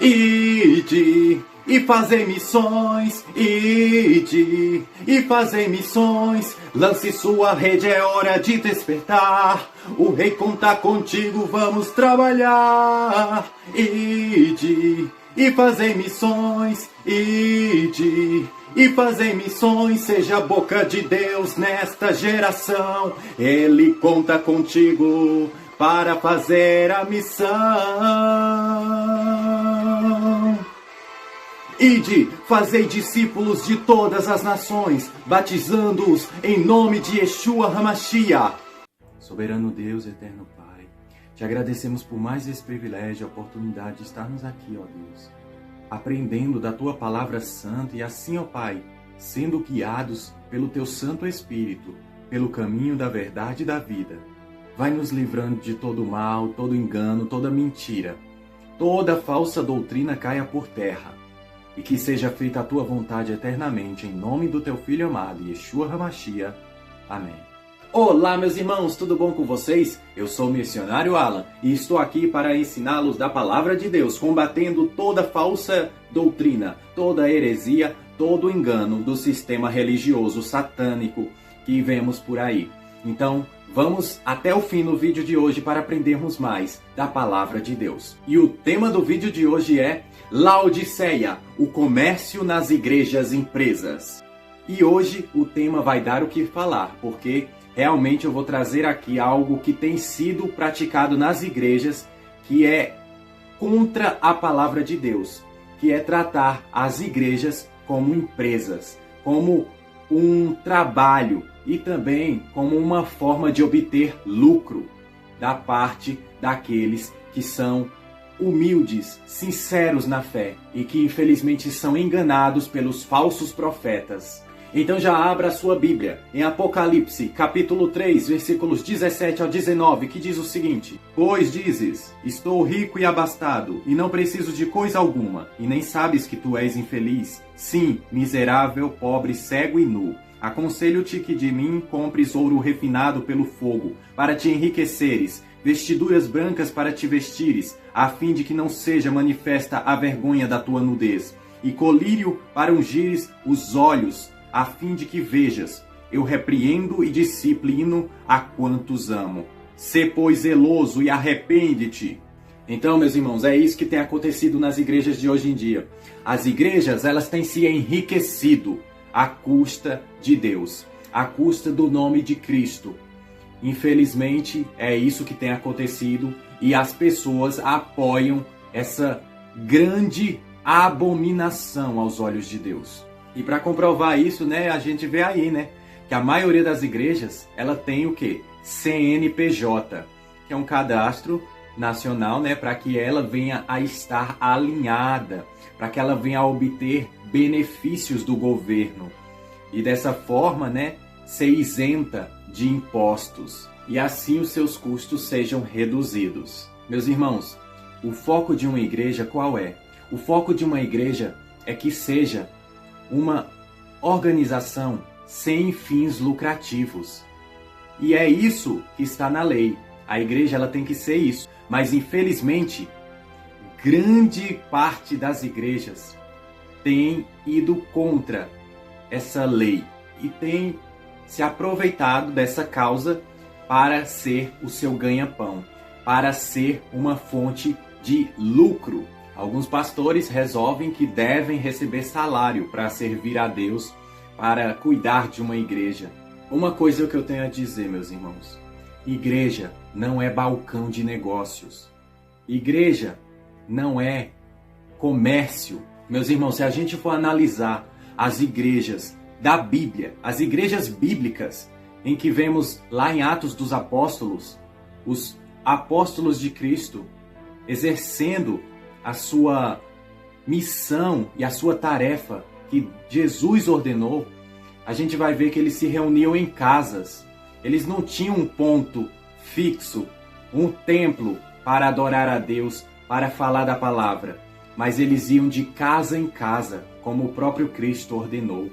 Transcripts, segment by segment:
Ide e fazei missões, ide e fazei missões. Lance sua rede, é hora de despertar. O rei conta contigo, vamos trabalhar. Ide e fazei missões, ide e fazei missões. Seja a boca de Deus nesta geração. Ele conta contigo para fazer a missão. Ide, fazei discípulos de todas as nações, batizando-os em nome de Yeshua HaMashiach. Soberano Deus, eterno Pai, te agradecemos por mais esse privilégio e oportunidade de estarmos aqui, ó Deus, aprendendo da Tua Palavra Santa e assim, ó Pai, sendo guiados pelo Teu Santo Espírito, pelo caminho da verdade e da vida. Vai nos livrando de todo mal, todo engano, toda mentira. Toda falsa doutrina caia por terra. E que seja feita a Tua vontade eternamente, em nome do Teu Filho amado, Yeshua HaMashiach. Amém. Olá, meus irmãos, tudo bom com vocês? Eu sou o missionário Alan e estou aqui para ensiná-los da Palavra de Deus, combatendo toda falsa doutrina, toda heresia, todo engano do sistema religioso satânico que vemos por aí. Então, vamos até o fim no vídeo de hoje para aprendermos mais da Palavra de Deus. E o tema do vídeo de hoje é Laodiceia, o comércio nas igrejas empresas. E hoje o tema vai dar o que falar, porque realmente eu vou trazer aqui algo que tem sido praticado nas igrejas, que é contra a Palavra de Deus, que é tratar as igrejas como empresas, como um trabalho e também como uma forma de obter lucro da parte daqueles que são humildes, sinceros na fé e que infelizmente são enganados pelos falsos profetas. Então já abra a sua Bíblia em Apocalipse, capítulo 3, versículos 17 ao 19, que diz o seguinte: Pois dizes, estou rico e abastado, e não preciso de coisa alguma, e nem sabes que tu és infeliz, sim, miserável, pobre, cego e nu. Aconselho-te que de mim compres ouro refinado pelo fogo, para te enriqueceres, vestiduras brancas para te vestires, a fim de que não seja manifesta a vergonha da tua nudez, e colírio para ungires os olhos, a fim de que vejas. Eu repreendo e disciplino a quantos amo. Sê, pois, zeloso e arrepende-te. Então, meus irmãos, é isso que tem acontecido nas igrejas de hoje em dia. As igrejas, elas têm se enriquecido à custa de Deus, à custa do nome de Cristo. Infelizmente, é isso que tem acontecido e as pessoas apoiam essa grande abominação aos olhos de Deus. E para comprovar isso, a gente vê aí, que a maioria das igrejas, ela tem o quê? CNPJ, que é um cadastro nacional, para que ela venha a estar alinhada, para que ela venha a obter benefícios do governo. E dessa forma, ser isenta de impostos. E assim os seus custos sejam reduzidos. Meus irmãos, o foco de uma igreja qual é? O foco de uma igreja é que seja uma organização sem fins lucrativos. E é isso que está na lei. A igreja ela tem que ser isso. Mas infelizmente, grande parte das igrejas tem ido contra essa lei e tem se aproveitado dessa causa para ser o seu ganha-pão, para ser uma fonte de lucro. Alguns pastores resolvem que devem receber salário para servir a Deus, para cuidar de uma igreja. Uma coisa que eu tenho a dizer, meus irmãos: igreja não é balcão de negócios. Igreja não é comércio. Meus irmãos, se a gente for analisar as igrejas da Bíblia, as igrejas bíblicas, em que vemos lá em Atos dos Apóstolos, os apóstolos de Cristo exercendo a sua missão e a sua tarefa que Jesus ordenou, a gente vai ver que eles se reuniam em casas. Eles não tinham um ponto fixo, um templo para adorar a Deus, para falar da palavra, mas eles iam de casa em casa, como o próprio Cristo ordenou.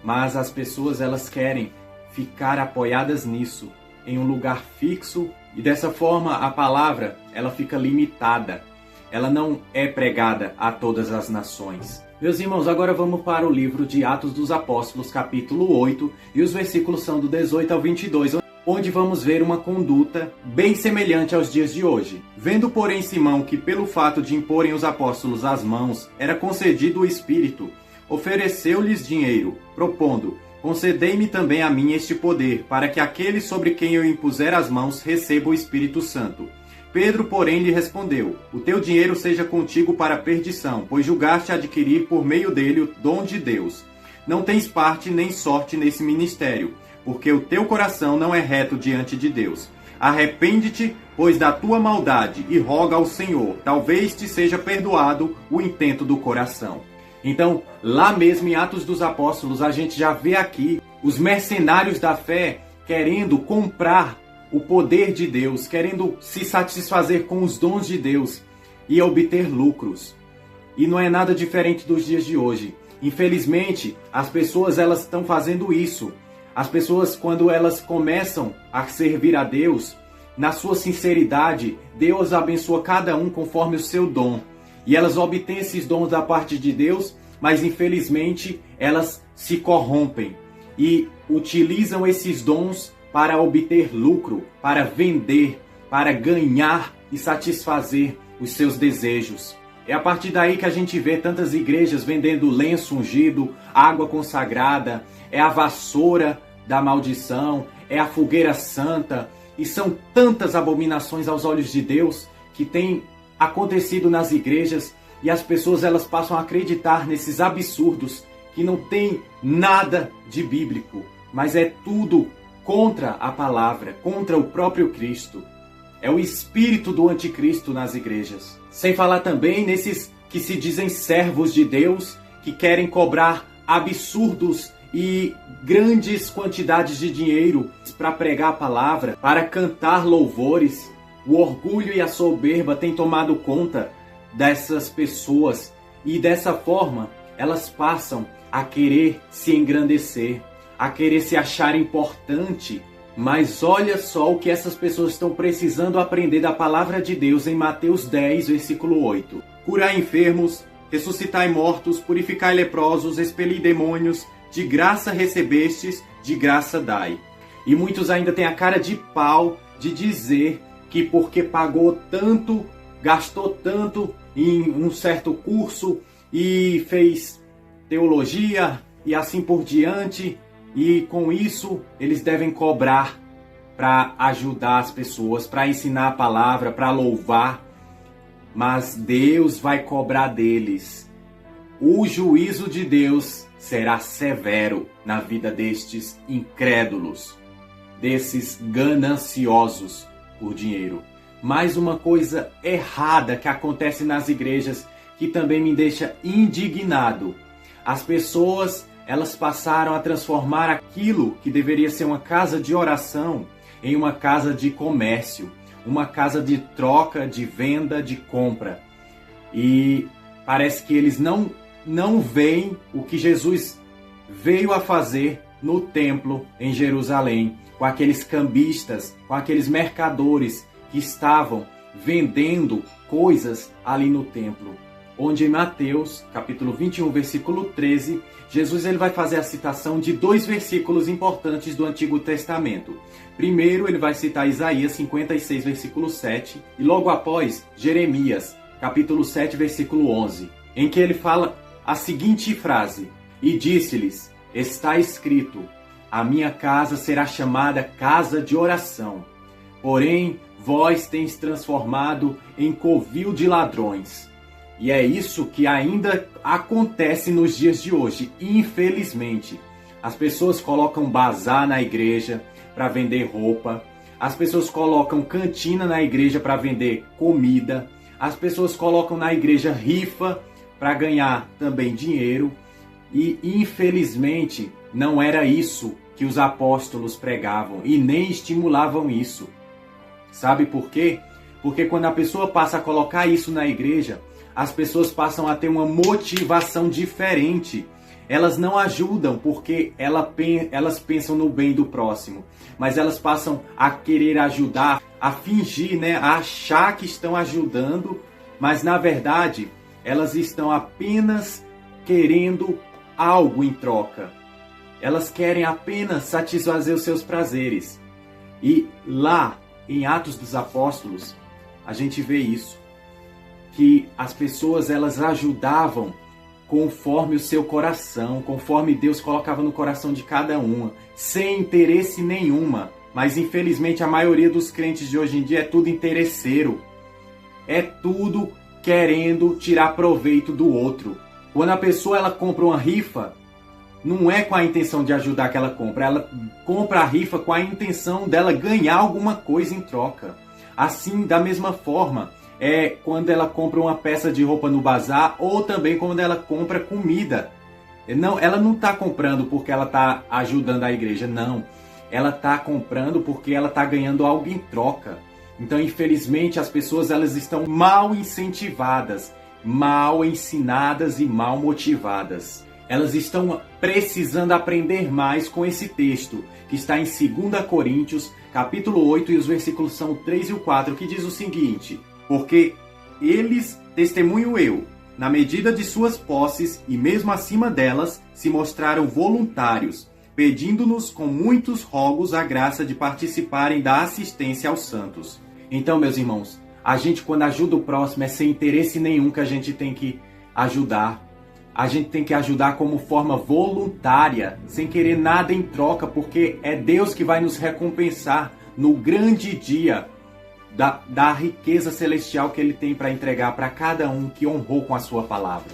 Mas as pessoas, elas querem ficar apoiadas nisso, em um lugar fixo, e dessa forma a palavra ela fica limitada. ela não é pregada a todas as nações. Meus irmãos, agora vamos para o livro de Atos dos Apóstolos, capítulo 8, e os versículos são do 18 ao 22, onde vamos ver uma conduta bem semelhante aos dias de hoje. Vendo, porém, Simão que pelo fato de imporem os apóstolos as mãos, era concedido o Espírito, ofereceu-lhes dinheiro, propondo: concedei-me também a mim este poder, para que aquele sobre quem eu impuser as mãos receba o Espírito Santo. Pedro, porém, lhe respondeu: o teu dinheiro seja contigo para a perdição, pois julgaste adquirir por meio dele o dom de Deus. Não tens parte nem sorte nesse ministério, porque o teu coração não é reto diante de Deus. Arrepende-te, pois, da tua maldade, e roga ao Senhor, talvez te seja perdoado o intento do coração. Então, lá mesmo em Atos dos Apóstolos, a gente já vê aqui os mercenários da fé querendo comprar o poder de Deus, querendo se satisfazer com os dons de Deus e obter lucros. E não é nada diferente dos dias de hoje. Infelizmente, as pessoas elas estão fazendo isso. As pessoas, quando elas começam a servir a Deus, na sua sinceridade, Deus abençoa cada um conforme o seu dom. E elas obtêm esses dons da parte de Deus, mas infelizmente elas se corrompem e utilizam esses dons para obter lucro, para vender, para ganhar e satisfazer os seus desejos. É a partir daí que a gente vê tantas igrejas vendendo lenço ungido, água consagrada, é a vassoura da maldição, é a fogueira santa, e são tantas abominações aos olhos de Deus que têm acontecido nas igrejas, e as pessoas elas passam a acreditar nesses absurdos que não tem nada de bíblico, mas é tudo contra a palavra, contra o próprio Cristo. É o espírito do anticristo nas igrejas. Sem falar também nesses que se dizem servos de Deus, que querem cobrar absurdos e grandes quantidades de dinheiro para pregar a palavra, para cantar louvores. O orgulho e a soberba têm tomado conta dessas pessoas e dessa forma elas passam a querer se engrandecer, a querer se achar importante. Mas olha só o que essas pessoas estão precisando aprender da palavra de Deus em Mateus 10, versículo 8. Curai enfermos, ressuscitai mortos, purificai leprosos, expeli demônios, de graça recebestes, de graça dai. E muitos ainda têm a cara de pau de dizer que porque pagou tanto, gastou tanto em um certo curso e fez teologia e assim por diante, e com isso eles devem cobrar para ajudar as pessoas, para ensinar a palavra, para louvar. Mas Deus vai cobrar deles. O juízo de Deus será severo na vida destes incrédulos, desses gananciosos por dinheiro. Mais uma coisa errada que acontece nas igrejas que também me deixa indignado. As pessoas elas passaram a transformar aquilo que deveria ser uma casa de oração em uma casa de comércio, uma casa de troca, de venda, de compra. E parece que eles não veem o que Jesus veio a fazer no templo em Jerusalém, com aqueles cambistas, com aqueles mercadores que estavam vendendo coisas ali no templo. Onde em Mateus, capítulo 21, versículo 13, Jesus ele vai fazer a citação de dois versículos importantes do Antigo Testamento. Primeiro, ele vai citar Isaías 56, versículo 7, e logo após, Jeremias, capítulo 7, versículo 11, em que ele fala a seguinte frase: e disse-lhes, está escrito, a minha casa será chamada casa de oração, porém vós tens transformado em covil de ladrões. E é isso que ainda acontece nos dias de hoje, infelizmente. As pessoas colocam bazar na igreja para vender roupa. As pessoas colocam cantina na igreja para vender comida. As pessoas colocam na igreja rifa para ganhar também dinheiro. E infelizmente não era isso que os apóstolos pregavam e nem estimulavam isso. Sabe por quê? Porque quando a pessoa passa a colocar isso na igreja, as pessoas passam a ter uma motivação diferente. Elas não ajudam porque elas pensam no bem do próximo, mas elas passam a querer ajudar, a fingir, a achar que estão ajudando mas na verdade elas estão apenas querendo algo em troca. Elas querem apenas satisfazer os seus prazeres. E lá em Atos dos Apóstolos, a gente vê isso, que as pessoas elas ajudavam conforme o seu coração, conforme Deus colocava no coração de cada uma, sem interesse nenhuma. Mas infelizmente a maioria dos crentes de hoje em dia é tudo interesseiro. É tudo querendo tirar proveito do outro. Quando a pessoa ela compra uma rifa, não é com a intenção de ajudar que ela compra a rifa com a intenção dela ganhar alguma coisa em troca. Assim, da mesma forma, é quando ela compra uma peça de roupa no bazar ou também quando ela compra comida. Ela não está comprando porque ela está ajudando a igreja, não. Ela está comprando porque ela está ganhando algo em troca. Então, infelizmente, as pessoas elas estão mal incentivadas, mal ensinadas e mal motivadas. Elas estão precisando aprender mais com esse texto, que está em 2 Coríntios, capítulo 8, e os versículos são o 3 e o 4, que diz o seguinte: porque eles, testemunho eu, na medida de suas posses e mesmo acima delas, se mostraram voluntários, pedindo-nos com muitos rogos a graça de participarem da assistência aos santos. Então, meus irmãos, a gente quando ajuda o próximo é sem interesse nenhum que a gente tem que ajudar. A gente tem que ajudar como forma voluntária, sem querer nada em troca, porque é Deus que vai nos recompensar no grande dia da riqueza celestial que Ele tem para entregar para cada um que honrou com a sua palavra.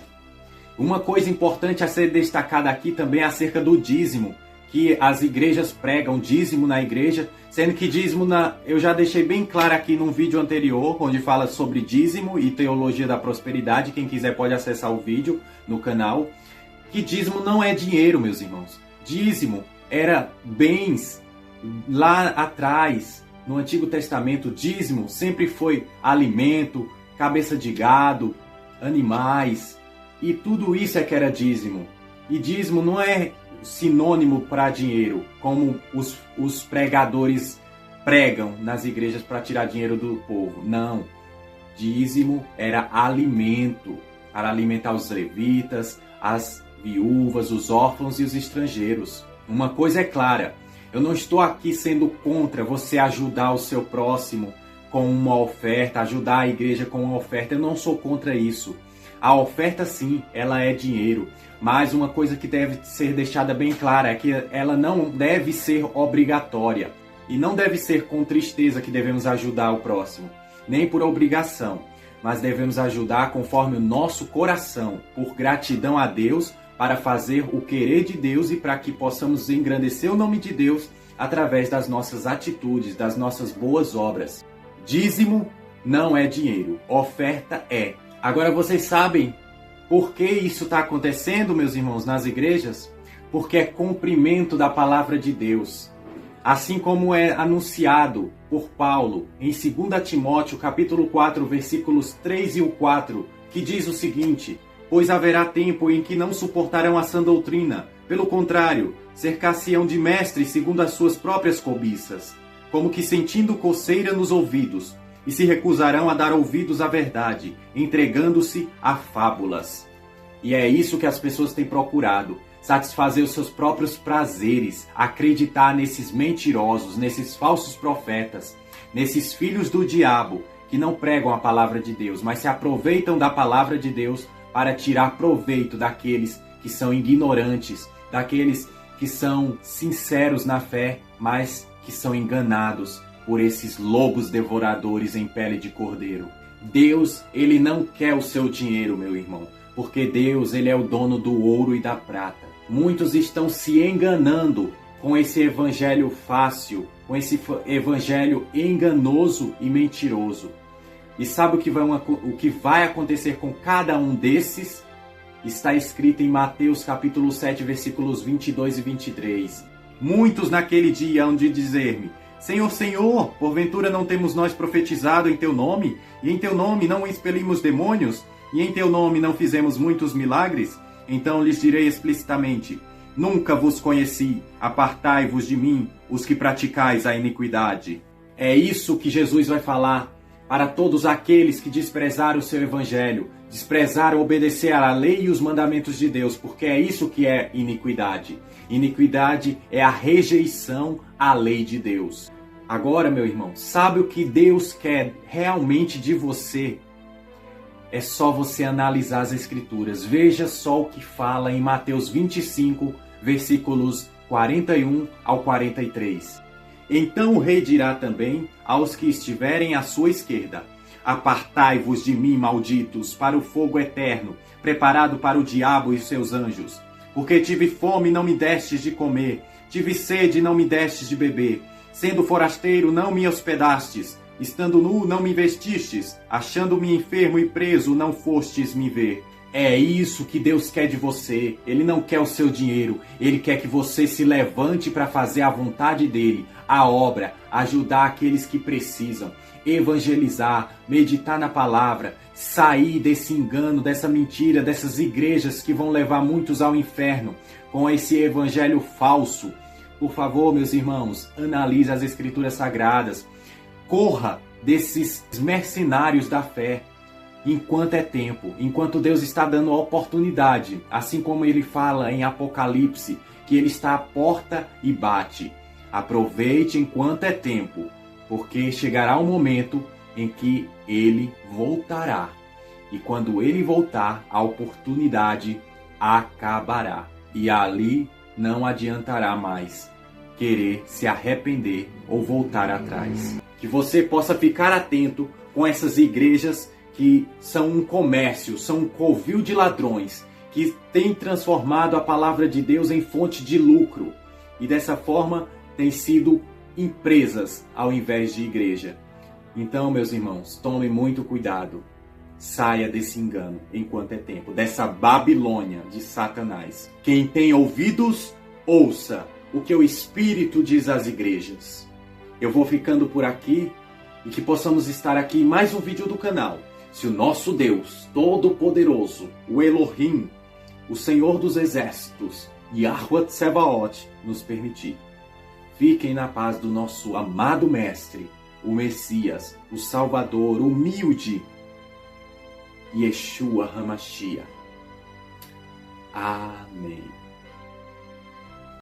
Uma coisa importante a ser destacada aqui também é acerca do dízimo, que as igrejas pregam dízimo na igreja, sendo que dízimo eu já deixei bem claro aqui num vídeo anterior, onde fala sobre dízimo e teologia da prosperidade. Quem quiser pode acessar o vídeo no canal. Que dízimo não é dinheiro, meus irmãos. Dízimo era bens. Lá atrás, no Antigo Testamento, dízimo sempre foi alimento, cabeça de gado, animais, e tudo isso é que era dízimo. E dízimo não é sinônimo para dinheiro, como os pregadores pregam nas igrejas para tirar dinheiro do povo. Não. Dízimo era alimento, para alimentar os levitas, as viúvas, os órfãos e os estrangeiros. Uma coisa é clara, eu não estou aqui sendo contra você ajudar o seu próximo com uma oferta, ajudar a igreja com uma oferta. Eu não sou contra isso. A oferta, sim, ela é dinheiro. Mas uma coisa que deve ser deixada bem clara é que ela não deve ser obrigatória. E não deve ser com tristeza que devemos ajudar o próximo, nem por obrigação. Mas devemos ajudar conforme o nosso coração, por gratidão a Deus, para fazer o querer de Deus e para que possamos engrandecer o nome de Deus através das nossas atitudes, das nossas boas obras. Dízimo não é dinheiro, oferta é. Agora vocês sabem por que isso está acontecendo, meus irmãos, nas igrejas? Porque é cumprimento da palavra de Deus. Assim como é anunciado por Paulo em 2 Timóteo, capítulo 4, versículos 3 e o 4, que diz o seguinte: pois haverá tempo em que não suportarão a sã doutrina, pelo contrário, cercar-se-ão de mestres segundo as suas próprias cobiças, como que sentindo coceira nos ouvidos, e se recusarão a dar ouvidos à verdade, entregando-se a fábulas. E é isso que as pessoas têm procurado, satisfazer os seus próprios prazeres, acreditar nesses mentirosos, nesses falsos profetas, nesses filhos do diabo, que não pregam a palavra de Deus, mas se aproveitam da palavra de Deus para tirar proveito daqueles que são ignorantes, daqueles que são sinceros na fé, mas que são enganados por esses lobos devoradores em pele de cordeiro. Deus, Ele não quer o seu dinheiro, meu irmão, porque Deus, Ele é o dono do ouro e da prata. Muitos estão se enganando com esse evangelho fácil, com esse evangelho enganoso e mentiroso. E sabe o que vai acontecer com cada um desses? Está escrito em Mateus capítulo 7, versículos 22 e 23. Muitos naquele dia hão de dizer-me: Senhor, Senhor, porventura não temos nós profetizado em Teu nome? E em Teu nome não expelimos demônios? E em Teu nome não fizemos muitos milagres? Então lhes direi explicitamente: nunca vos conheci, apartai-vos de mim, os que praticais a iniquidade. É isso que Jesus vai falar para todos aqueles que desprezaram o seu evangelho, desprezaram obedecer à lei e os mandamentos de Deus, porque é isso que é iniquidade. Iniquidade é a rejeição à lei de Deus. Agora, meu irmão, sabe o que Deus quer realmente de você? É só você analisar as Escrituras. Veja só o que fala em Mateus 25, versículos 41 ao 43. Então o rei dirá também aos que estiverem à sua esquerda: apartai-vos de mim, malditos, para o fogo eterno, preparado para o diabo e seus anjos. Porque tive fome e não me destes de comer, tive sede e não me destes de beber, sendo forasteiro não me hospedastes, estando nu não me vestistes, achando-me enfermo e preso não fostes me ver. É isso que Deus quer de você. Ele não quer o seu dinheiro. Ele quer que você se levante para fazer a vontade dele, a obra, ajudar aqueles que precisam, evangelizar, meditar na palavra, sair desse engano, dessa mentira, dessas igrejas que vão levar muitos ao inferno com esse evangelho falso. Por favor, meus irmãos, analise as Escrituras Sagradas. Corra desses mercenários da fé. Enquanto é tempo, enquanto Deus está dando a oportunidade, assim como ele fala em Apocalipse, que ele está à porta e bate. Aproveite enquanto é tempo, porque chegará o momento em que ele voltará. E quando ele voltar, a oportunidade acabará. E ali não adiantará mais querer se arrepender ou voltar atrás. Que você possa ficar atento com essas igrejas que são um comércio, são um covil de ladrões, que têm transformado a palavra de Deus em fonte de lucro. E dessa forma têm sido empresas ao invés de igreja. Então, meus irmãos, tome muito cuidado. Saia desse engano enquanto é tempo, dessa Babilônia de Satanás. Quem tem ouvidos, ouça o que o Espírito diz às igrejas. Eu vou ficando por aqui e que possamos estar aqui em mais um vídeo do canal. Se o nosso Deus Todo-Poderoso, o Elohim, o Senhor dos Exércitos, Yahweh Tsebaot, nos permitir. Fiquem na paz do nosso amado Mestre, o Messias, o Salvador, humilde, Yeshua HaMashiach. Amém.